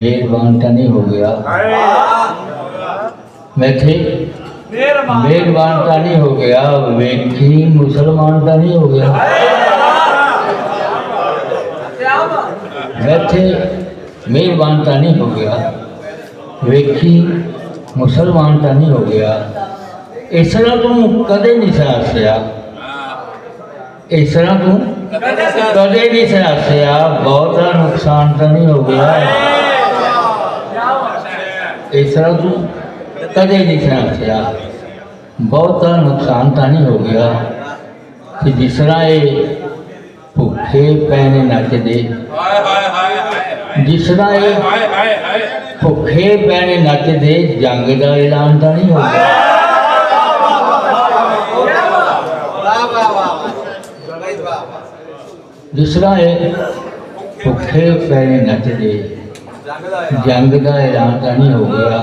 मेहरबान तो नहीं हो गया मैं थे मेहरबान तो नहीं हो गया वेखी मुसलमान तो नहीं हो गया मैं थे मेहरबान तो नहीं हो गया वेखी मुसलमान तो नहीं हो गया। इस तरह तू कदे नहीं सहासिया इस तरह तू कदे नहीं सहासिया बहुत नुकसान तो नहीं हो गया इस तरह तू कदे नहीं सहासिया बहुत नुकसान तो नहीं हो गया कि जिस तरह ये भुखे पैने नचदे जिस तरह ये भुखे पैने नचदे जंग का ऐलान तो नहीं हो गया जिस तरह ये भुखे पैने नचदे जंग का ऐलान तो नहीं हो गया।